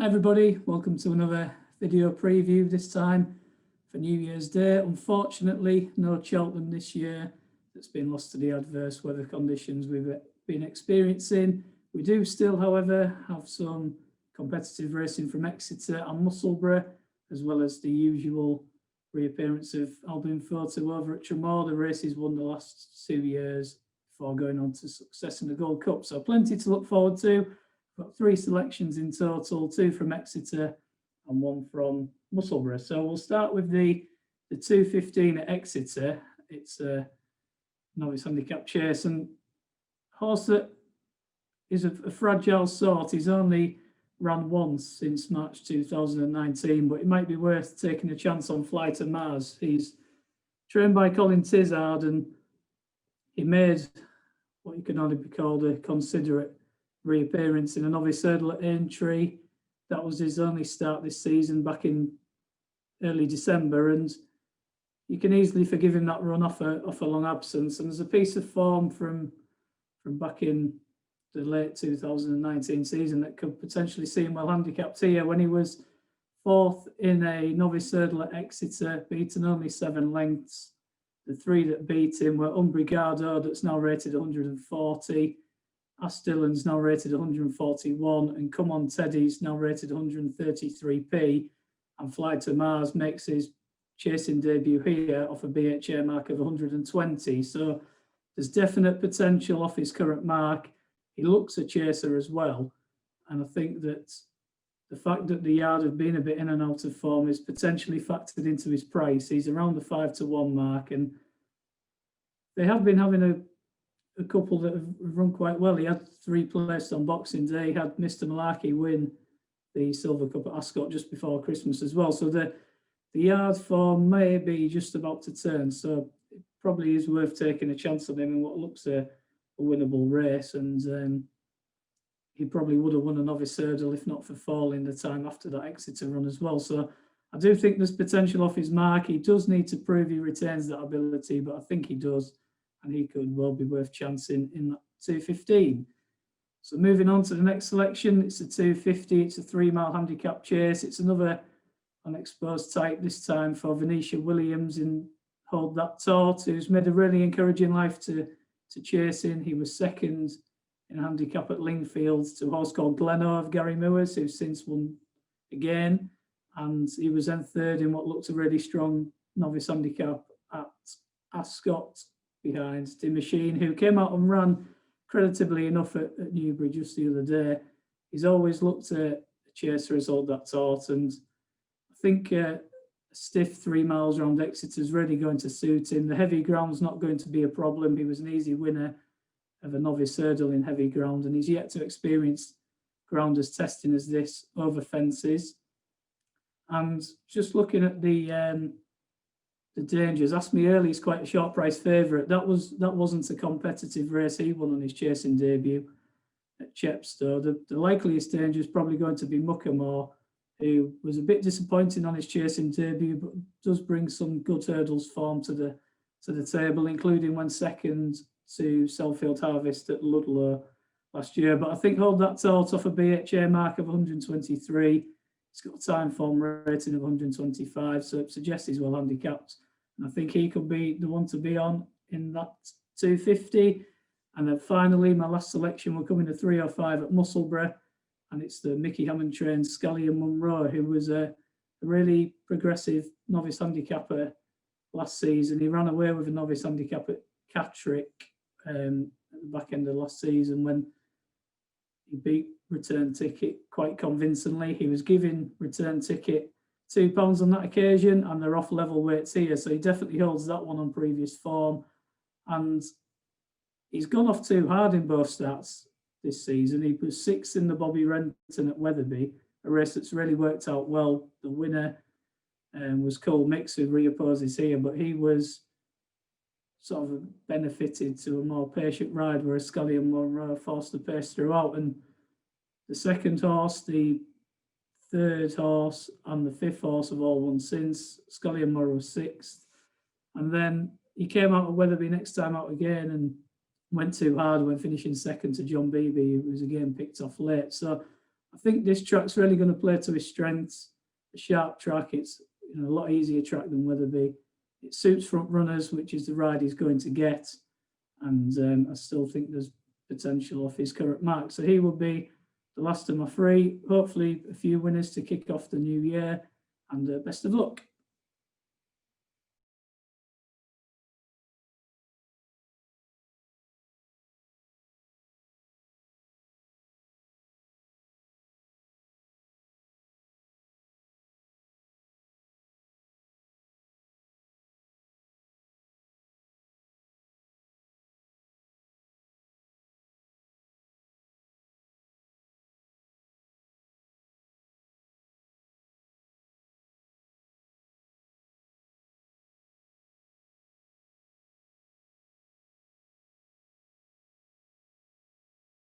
Hi everybody, welcome to another video preview, this time for New Year's Day. Unfortunately, no Cheltenham this year. That's been lost to the adverse weather conditions we've been experiencing. We do still, however, have some competitive racing from Exeter and Musselburgh, as well as the usual reappearance of Albion Photo over at Tramore. The races won the last 2 years before going on to success in the Gold Cup. So plenty to look forward to. Got 3 selections in total, 2 from Exeter and 1 from Musselburgh. So we'll start with the 2:15 at Exeter. It's a novice handicap chase, and horse that is a fragile sort. He's only ran once since March 2019, but it might be worth taking a chance on Fly to Mars. He's trained by Colin Tizard, and he made what you can only be called a considerate reappearance in a novice hurdle at Aintree. That was his only start this season back in early December, and you can easily forgive him that run off a long absence. And there's a piece of form from back in the late 2019 season that could potentially see him well handicapped here when he was 4th in a novice hurdle at Exeter, beaten only 7 lengths. The 3 that beat him were Umbrigado, that's now rated 140, Astilland's now rated 141, and Come On Teddy's now rated 133p, and Fly to Mars makes his chasing debut here off a BHA mark of 120. So there's definite potential off his current mark. He looks a chaser as well, and I think that the fact that the yard have been a bit in and out of form is potentially factored into his price. He's around the 5-1 mark, and they have been having a couple that have run quite well. He had 3 placed on Boxing Day. He had Mr. Malarkey win the Silver Cup at Ascot just before Christmas as well. So the yard form may be just about to turn. So it probably is worth taking a chance on him in what looks a winnable race. And he probably would have won a novice hurdle if not for falling the time after that Exeter run as well. So I do think there's potential off his mark. He does need to prove he retains that ability, but I think he does. And he could well be worth chancing in that 2:15. So moving on to the next selection, it's a 2:50. It's a 3-mile handicap chase. It's another unexposed type, this time for Venetia Williams in Hold That Taut, who's made a really encouraging life to chase in. He was 2nd in a handicap at Lingfield to a horse called Gleno of Gary Moores, who's since won again. And he was then 3rd in what looked a really strong novice handicap at Ascot, behind the Machine, who came out and ran creditably enough at Newbury just the other day. He's always looked at a chaser as Hold That Taut, and I think a stiff 3 miles around Exeter is really going to suit him. The heavy ground's not going to be a problem. He was an easy winner of a novice hurdle in heavy ground, and he's yet to experience ground as testing as this over fences. And just looking at the dangers, asked me early, he's quite a short price favourite. That wasn't a competitive race he won on his chasing debut at Chepstow. The likeliest danger is probably going to be Muckamore, who was a bit disappointing on his chasing debut, but does bring some good hurdles form to the table, including when 2nd to Selfield Harvest at Ludlow last year. But I think Hold That Taut off a BHA mark of 123. He's got a Timeform rating of 125, so it suggests he's well handicapped. And I think he could be the one to be on in that 2:50. And then finally, my last selection will come in a 3:05 at Musselburgh, and it's the Mickey Hammond trained Scallion Munro, who was a really progressive novice handicapper last season. He ran away with a novice handicap at Catterick at the back end of last season when he beat Return Ticket quite convincingly. He was giving Return Ticket £2 on that occasion, and they're off level weights here, so he definitely holds that one on previous form. And he's gone off too hard in both starts this season. He was 6th in the Bobby Renton at Wetherby, a race that's really worked out well. The winner was Cole Mix, who reopposes here, but he was sort of benefited to a more patient ride, whereas Scallion Munro forced the pace throughout. And the 2nd horse, the 3rd horse, and the 5th horse have all won since. Scallion Munro was 6th. And then he came out of Wetherby next time out again and went too hard when finishing 2nd to John Beebe, who was again picked off late. So I think this track's really going to play to his strengths. A sharp track, it's a lot easier track than Wetherby. It suits front runners, which is the ride he's going to get. And I still think there's potential off his current mark. So he will be the last of my three. Hopefully a few winners to kick off the new year, and best of luck.